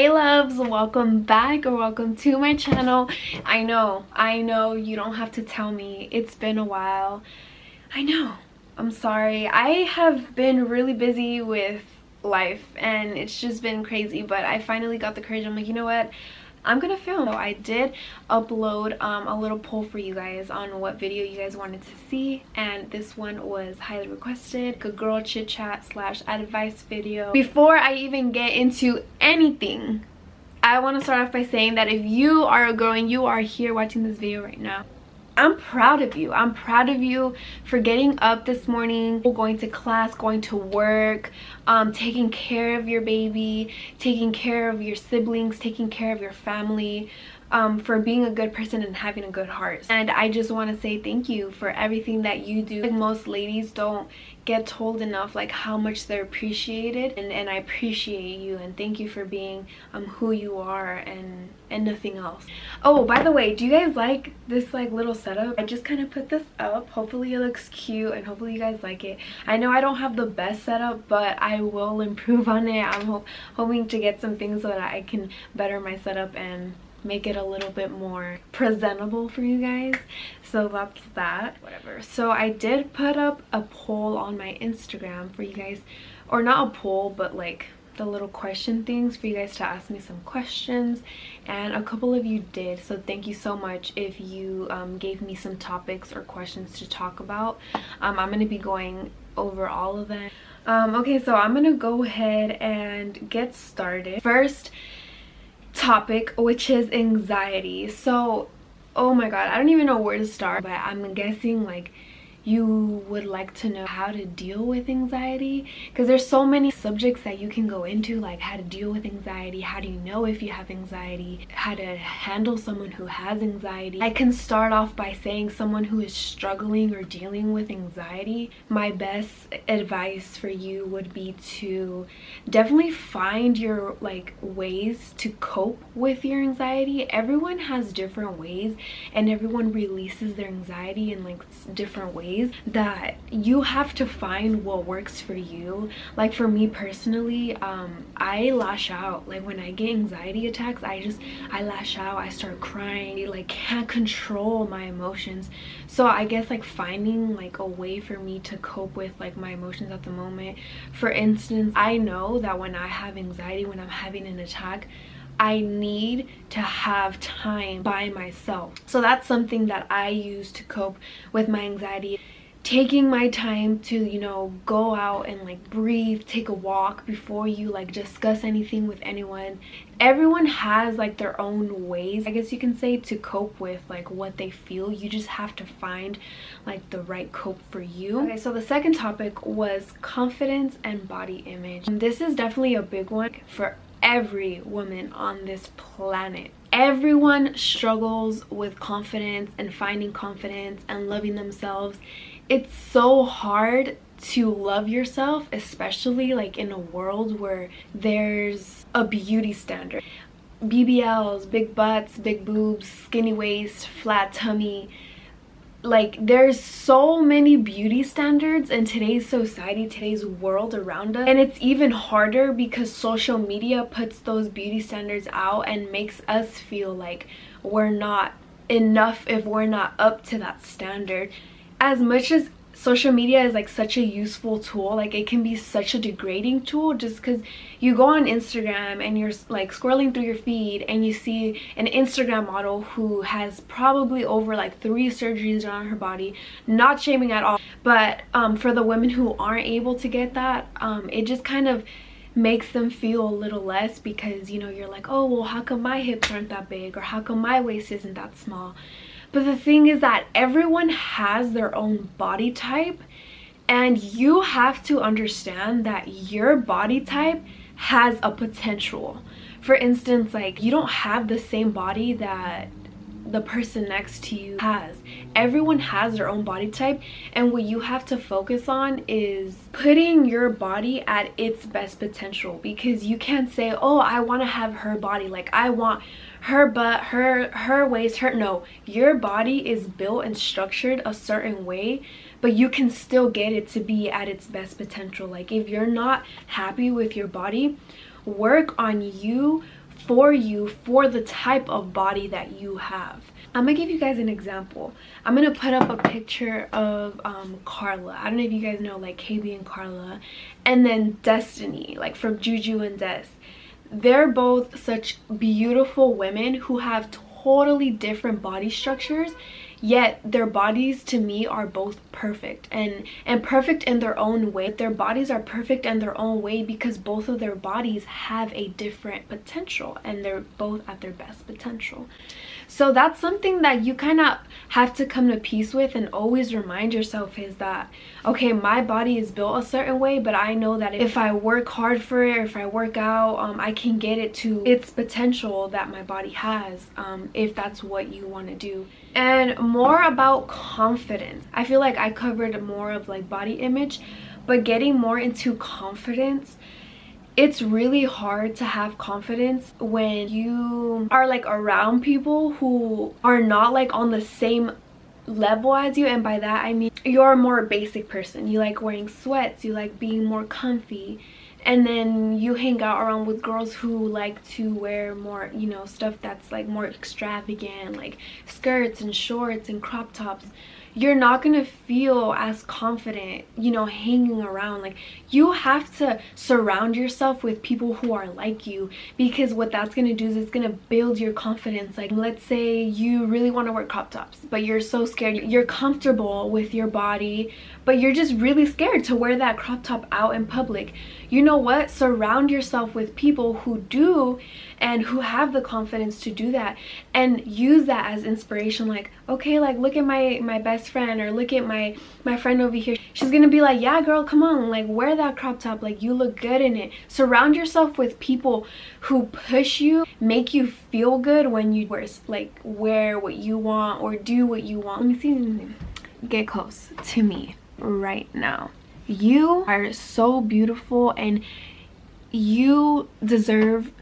Hey loves, welcome back or welcome to my channel. I know you don't have to tell me, it's been a while. I know, I'm sorry. I have been really busy with life and it's just been crazy, but I finally got the courage. I'm like, you know what, I'm gonna film. So I did upload a little poll for you guys on what video you guys wanted to see, and this one was highly requested. A girl chit chat / advice video. Before I even get into anything, I want to start off by saying that if you are a girl and you are here watching this video right now, I'm proud of you. I'm proud of you for getting up this morning, going to class, going to work, taking care of your baby, taking care of your siblings, taking care of your family, for being a good person and having a good heart. And I just want to say thank you for everything that you do. Like, most ladies don't get told enough like how much they're appreciated, and I appreciate you and thank you for being who you are and nothing else. Oh, by the way, do you guys like this like little setup? I just kind of put this up. Hopefully it looks cute and hopefully you guys like it. I know I don't have the best setup, but I will improve on it. I'm hoping to get some things so that I can better my setup and make it a little bit more presentable for you guys. So that's that. Whatever. So I did put up a poll on my Instagram for you guys, or not a poll, but like the little question things for you guys to ask me some questions, and a couple of you did, so thank you so much if you gave me some topics or questions to talk about. I'm gonna be going over all of them. Okay, so I'm gonna go ahead and get started. First topic, which is anxiety. So oh my god, I don't even know where to start, but I'm guessing like you would like to know how to deal with anxiety, because there's so many subjects that you can go into, like how to deal with anxiety, how do you know if you have anxiety, how to handle someone who has anxiety. I can start off by saying, someone who is struggling or dealing with anxiety, my best advice for you would be to definitely find your like ways to cope with your anxiety. Everyone has different ways and everyone releases their anxiety in like different ways, that you have to find what works for you. Like for me personally, I lash out. Like when I get anxiety attacks, I lash out, I start crying, like can't control my emotions. So I guess like finding like a way for me to cope with like my emotions at the moment. For instance, I know that when I have anxiety, when I'm having an attack, I need to have time by myself. So that's something that I use to cope with my anxiety. Taking my time to, you know, go out and like breathe, take a walk before you like discuss anything with anyone. Everyone has like their own ways, I guess you can say, to cope with like what they feel. You just have to find like the right cope for you. Okay, so the second topic was confidence and body image. And this is definitely a big one for every woman on this planet. Everyone struggles with confidence and finding confidence and loving themselves. It's so hard to love yourself, especially like in a world where there's a beauty standard. BBLs, big butts, big boobs, skinny waist, flat tummy. Like there's so many beauty standards in today's society, today's world around us, and it's even harder because social media puts those beauty standards out and makes us feel like we're not enough if we're not up to that standard. As much as social media is like such a useful tool, like it can be such a degrading tool, just because you go on Instagram and you're like scrolling through your feed and you see an Instagram model who has probably over like 3 surgeries on her body. Not shaming at all, but for the women who aren't able to get that, it just kind of makes them feel a little less, because you know, you're like, oh well, how come my hips aren't that big, or how come my waist isn't that small? But the thing is that everyone has their own body type, and you have to understand that your body type has a potential. For instance, like you don't have the same body that the person next to you has. Everyone has their own body type, and what you have to focus on is putting your body at its best potential, because you can't say, oh, I want to have her body, like I want her butt, her waist, her. No, your body is built and structured a certain way, but you can still get it to be at its best potential. Like if you're not happy with your body, work on you for you, for the type of body that you have. I'm gonna give you guys an example. I'm gonna put up a picture of Carla. I don't know if you guys know like KB and Carla, and then Destiny, like from Juju and Des. They're both such beautiful women who have totally different body structures, yet their bodies to me are both perfect and perfect in their own way. Their bodies are perfect in their own way because both of their bodies have a different potential and they're both at their best potential. So that's something that you kind of have to come to peace with and always remind yourself, is that okay, my body is built a certain way, but I know that if I work hard for it, or if I work out, I can get it to its potential that my body has, if that's what you want to do. And more about confidence, I feel like I covered more of like body image, but getting more into confidence, it's really hard to have confidence when you are like around people who are not like on the same level as you. And by that I mean you're a more basic person, you like wearing sweats, you like being more comfy, and then you hang out around with girls who like to wear more, you know, stuff that's like more extravagant, like skirts and shorts and crop tops. You're not gonna feel as confident, you know, hanging around. Like, you have to surround yourself with people who are like you, because what that's gonna do is it's gonna build your confidence. Like, let's say you really want to wear crop tops, but you're so scared. You're comfortable with your body, but you're just really scared to wear that crop top out in public. You know what? Surround yourself with people who do and who have the confidence to do that, and use that as inspiration. Like, okay, like look at my best friend, or look at my friend over here. She's gonna be like, yeah girl, come on, like wear that crop top, like you look good in it. Surround yourself with people who push you, make you feel good when you wear what you want or do what you want. Let me see, get close to me right now. You are so beautiful and you deserve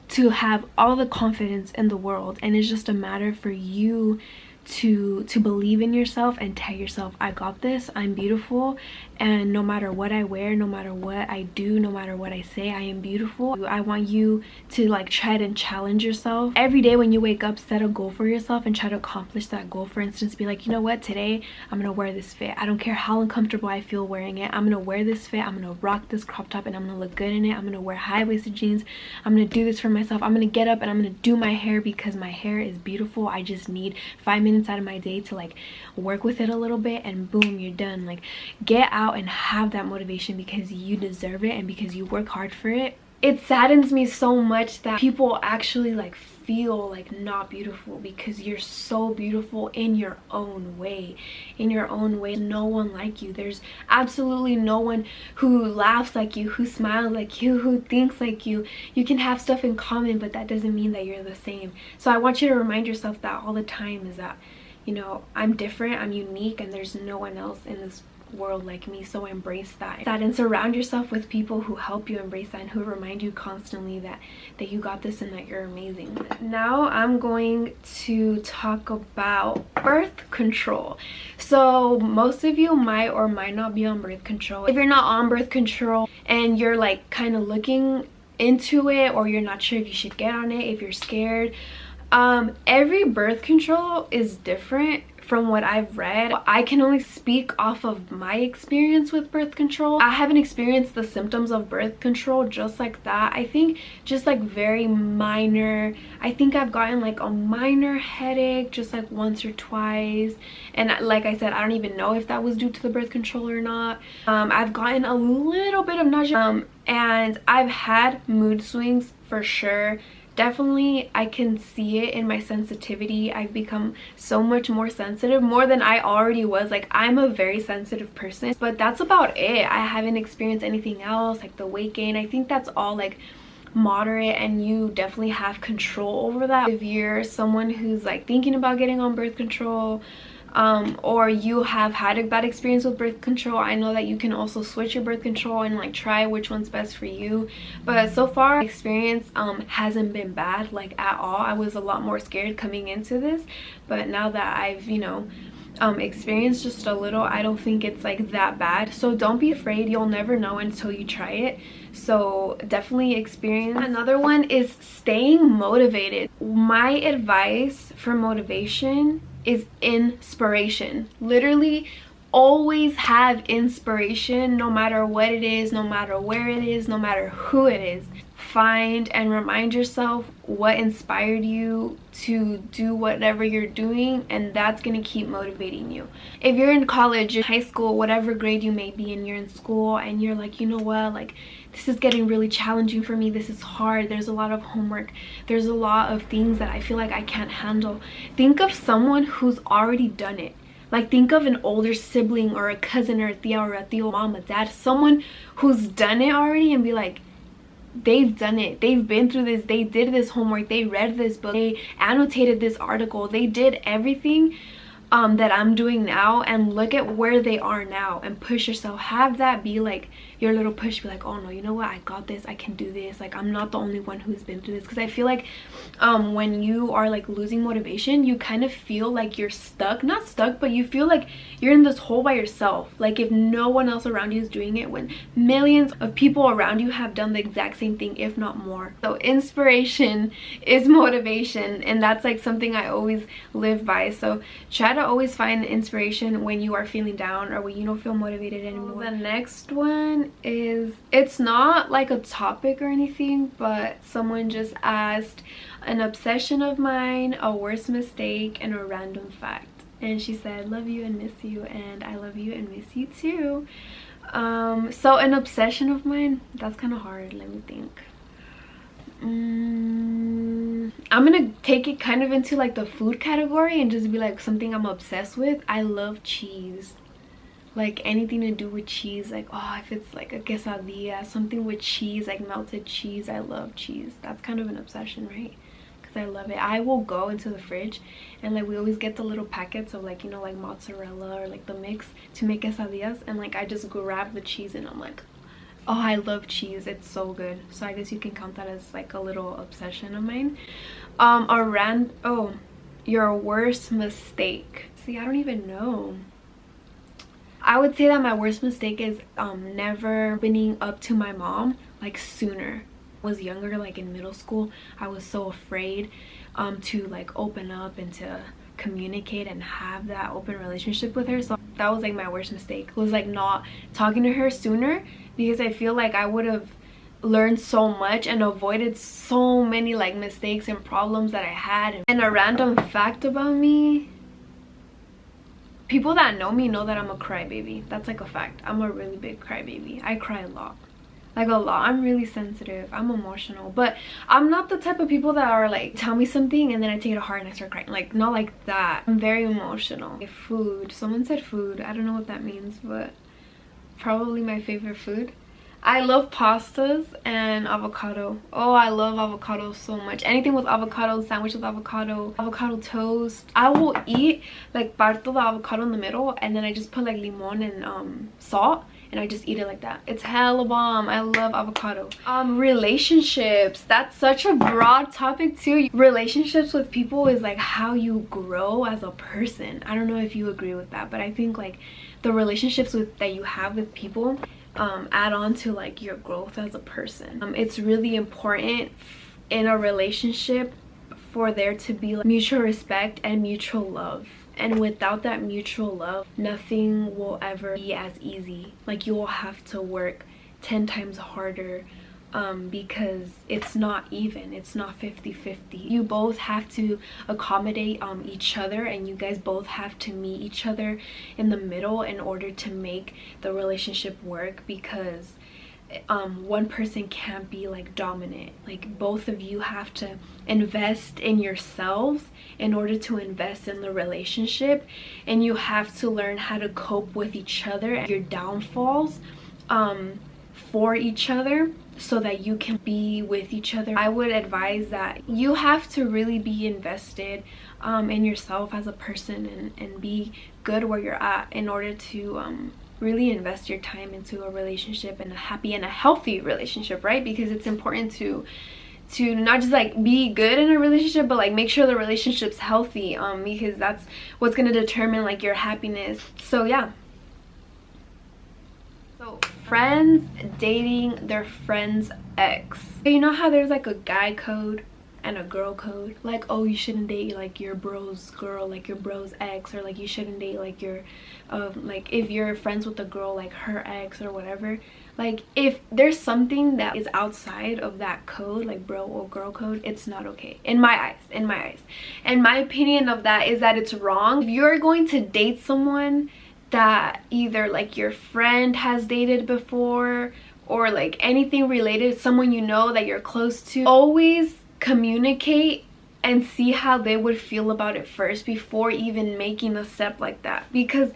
to have all the confidence in the world, and it's just a matter for you to believe in yourself and tell yourself, I got this, I'm beautiful, and no matter what I wear, no matter what I do, no matter what I say, I am beautiful. I want you to like try and challenge yourself every day. When you wake up, set a goal for yourself and try to accomplish that goal. For instance, be like, you know what, today I'm gonna wear this fit. I don't care how uncomfortable I feel wearing it, I'm gonna wear this fit, I'm gonna rock this crop top, and I'm gonna look good in it. I'm gonna wear high-waisted jeans, I'm gonna do this for myself. I'm gonna get up and I'm gonna do my hair because my hair is beautiful. I just need 5 minutes out of my day to like work with it a little bit, and boom, you're done. Like, get out and have that motivation because you deserve it and because you work hard for it. It saddens me so much that people actually like feel like not beautiful, because you're so beautiful in your own way. In your own way, no one like you. There's absolutely no one who laughs like you, who smiles like you, who thinks like you. You can have stuff in common, but that doesn't mean that you're the same. So I want you to remind yourself that all the time, is that, you know, I'm different, I'm unique, and there's no one else in this world like me. So embrace that and surround yourself with people who help you embrace that and who remind you constantly that you got this and that you're amazing. Now I'm going to talk about birth control. So most of you might or might not be on birth control. If you're not on birth control and you're like kind of looking into it, or you're not sure if you should get on it, if you're scared, every birth control is different. From what I've read, I can only speak off of my experience with birth control. I haven't experienced the symptoms of birth control just like that. I think just like very minor. I think I've gotten like a minor headache just like once or twice, and like I said, I don't even know if that was due to the birth control or not. I've gotten a little bit of nausea, and I've had mood swings for sure. Definitely, I can see it in my sensitivity. I've become so much more sensitive, more than I already was. Like, I'm a very sensitive person, but that's about it. I haven't experienced anything else, like the weight gain. I think that's all like moderate, and you definitely have control over that. If you're someone who's like thinking about getting on birth control, or you have had a bad experience with birth control, I know that you can also switch your birth control and like try which one's best for you. But so far, my experience hasn't been bad, like at all. I was a lot more scared coming into this, but now that I've, you know, experience just a little, I don't think it's like that bad. So don't be afraid, you'll never know until you try it. So definitely experience. Another one is staying motivated. My advice for motivation is inspiration. Literally always have inspiration, no matter what it is, no matter where it is, no matter who it is. Find and remind yourself what inspired you to do whatever you're doing, and that's gonna keep motivating you. If you're in college, in high school, whatever grade you may be, and you're in school and you're like, you know what, like this is getting really challenging for me, this is hard, there's a lot of homework, there's a lot of things that I feel like I can't handle. Think of someone who's already done it. Like think of an older sibling or a cousin or a tia or a tío, mom, a dad, someone who's done it already, and be like, they've done it, they've been through this, they did this homework, they read this book, they annotated this article, they did everything that I'm doing now, and look at where they are now, and push yourself. Have that be like your little push. Be like, oh no, you know what, I got this, I can do this, like I'm not the only one who's been through this. Because I feel like when you are like losing motivation, you kind of feel like you're stuck, not stuck, but you feel like you're in this hole by yourself. Like if no one else around you is doing it, when millions of people around you have done the exact same thing, if not more. So inspiration is motivation, and that's like something I always live by. So try to always find inspiration when you are feeling down or when you don't feel motivated anymore. The next one is, it's not like a topic or anything, but someone just asked an obsession of mine, a worst mistake, and a random fact. And she said, love you and miss you, and I love you and miss you too. So an obsession of mine, that's kind of hard. Let me think. I'm gonna take it kind of into like the food category and just be like something I'm obsessed with. I love cheese. Like anything to do with cheese, like if it's like a quesadilla, something with cheese, like melted cheese. I love cheese. That's kind of an obsession, right? Because I love it. I will go into the fridge and like we always get the little packets of like, you know, like mozzarella or like the mix to make quesadillas, and like I just grab the cheese and I'm like, oh, I love cheese, it's so good. So I guess you can count that as like a little obsession of mine. Your worst mistake. See, I don't even know. I would say that my worst mistake is never opening up to my mom like sooner. I was younger, like in middle school, I was so afraid to like open up and to communicate and have that open relationship with her. So that was like my worst mistake, was like not talking to her sooner, because I feel like I would have learned so much and avoided so many like mistakes and problems that I had. And a random fact about me, people that know me know that I'm a crybaby. That's like a fact. I'm a really big crybaby. I cry a lot. Like a lot. I'm really sensitive. I'm emotional. But I'm not the type of people that are like, tell me something and then I take it to heart and I start crying. Like, not like that. I'm very emotional. Food. Someone said food. I don't know what that means, but probably my favorite food. I love pastas and avocado. Oh, I love avocado so much. Anything with avocado, sandwich with avocado, avocado toast. I will eat like parto the avocado in the middle, and then I just put like limon and salt, and I just eat it like that. It's hella bomb. I love avocado. Relationships. That's such a broad topic too. Relationships with people is like how you grow as a person. I don't know if you agree with that, but I think like the relationships that you have with people add on to like your growth as a person. It's really important in a relationship for there to be like mutual respect and mutual love. And without that mutual love, nothing will ever be as easy. Like you will have to work 10 times harder because it's not even. It's not 50-50. You both have to accommodate each other, and you guys both have to meet each other in the middle in order to make the relationship work, because one person can't be like dominant. Like both of you have to invest in yourselves in order to invest in the relationship, and you have to learn how to cope with each other and your downfalls for each other, so that you can be with each other. I would advise that you have to really be invested in yourself as a person and be good where you're at in order to really invest your time into a relationship, and a happy and a healthy relationship, right? Because it's important to to not just like be good in a relationship, but like make sure the relationship's healthy, because that's what's gonna determine like your happiness. So yeah. So friends dating their friend's ex. You know how there's like a guy code and a girl code? Like, oh, you shouldn't date like your bro's girl, like your bro's ex, or like you shouldn't date like your like if you're friends with a girl, like her ex or whatever. Like if there's something that is outside of that code, like bro or girl code, it's not okay in my eyes. And my opinion of that is that it's wrong. If you're going to date someone that either like your friend has dated before, or like anything related, someone you know that you're close to, always communicate and see how they would feel about it first before even making a step like that. Because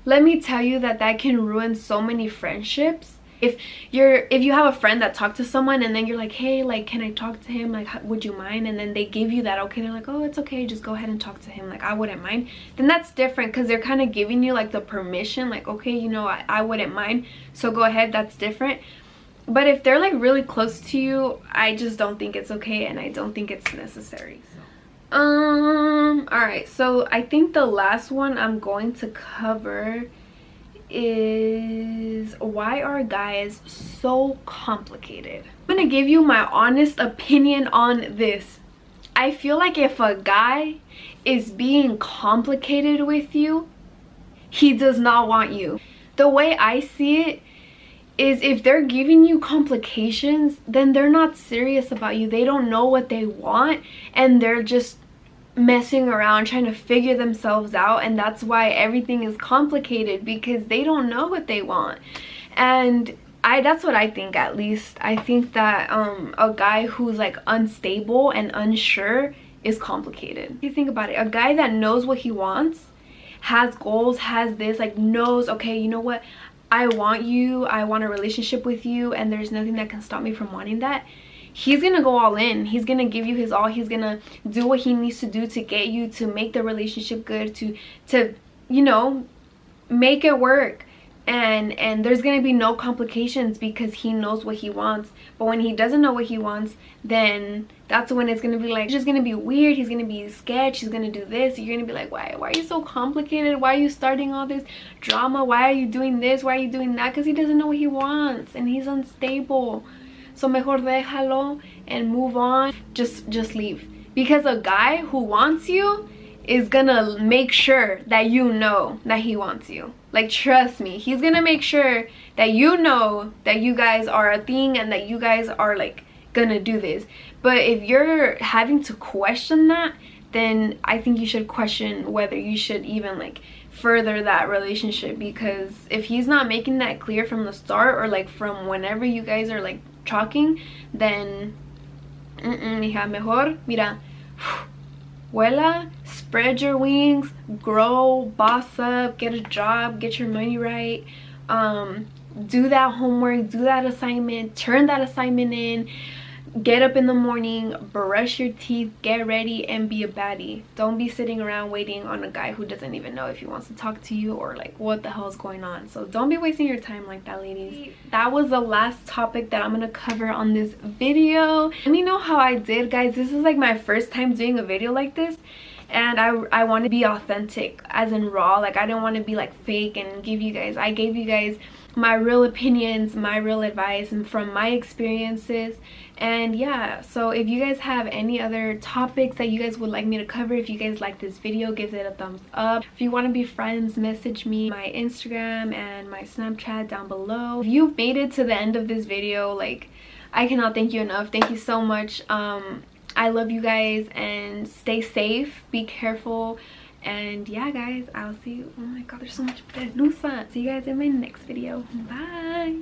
let me tell you that can ruin so many friendships. If you have a friend that talked to someone and then you're like, hey, like, can I talk to him, like, would you mind? And then they give you that okay, they're like, oh, it's okay, just go ahead and talk to him, like, I wouldn't mind. Then that's different, because they're kind of giving you like the permission, like, okay, you know, I wouldn't mind, so go ahead. That's different. But if they're like really close to you, I just don't think it's okay, and I don't think it's necessary. So all right, so I think the last one I'm going to cover is why are guys so complicated. I'm gonna give you my honest opinion on this. I feel like if a guy is being complicated with you, he does not want you. The way I see it is, if they're giving you complications, then they're not serious about you. They don't know what they want, and they're just messing around trying to figure themselves out, and that's why everything is complicated, because they don't know what they want. And that's what I think. At least I think that a guy who's like unstable and unsure is complicated. You think about it, a guy that knows what he wants, has goals, has this, like, knows, okay, you know what, I want you, I want a relationship with you, and there's nothing that can stop me from wanting that. He's gonna go all in. He's gonna give you his all. He's gonna do what he needs to do to get you, to make the relationship good, to you know, make it work. And there's gonna be no complications, because he knows what he wants. But when he doesn't know what he wants, then that's when it's gonna be like, it's just gonna be weird. He's gonna be sketch, he's gonna do this. You're gonna be like, why are you so complicated? Why are you starting all this drama? Why are you doing this? Why are you doing that? Because he doesn't know what he wants, and he's unstable. So mejor déjalo and move on. Just leave. Because a guy who wants you is gonna make sure that you know that he wants you. Like, trust me, he's gonna make sure that you know that you guys are a thing, and that you guys are like gonna do this. But if you're having to question that, then I think you should question whether you should even like further that relationship. Because if he's not making that clear from the start, or like from whenever you guys are like talking, then mija, mejor, mira, vuela, spread your wings, grow, boss up, get a job, get your money right, do that homework, do that assignment, turn that assignment in, get up in the morning, brush your teeth, get ready, and be a baddie. Don't be sitting around waiting on a guy who doesn't even know if he wants to talk to you, or like what the hell is going on. So don't be wasting your time like that, ladies. That was the last topic that I'm gonna cover on this video. Let me know how I did, guys. This is like my first time doing a video like this, and I want to be authentic, as in raw. Like, I didn't want to be like fake and I gave you guys my real opinions, my real advice, and from my experiences. And yeah, so if you guys have any other topics that you guys would like me to cover, if you guys like this video, give it a thumbs up. If you want to be friends, message me my Instagram and my Snapchat down below. If you've made it to the end of this video, like, I cannot thank you enough. Thank you so much. I love you guys, and stay safe, be careful. And yeah, guys, I'll see you. Oh my god, there's so much pelusa. See you guys in my next video. Bye.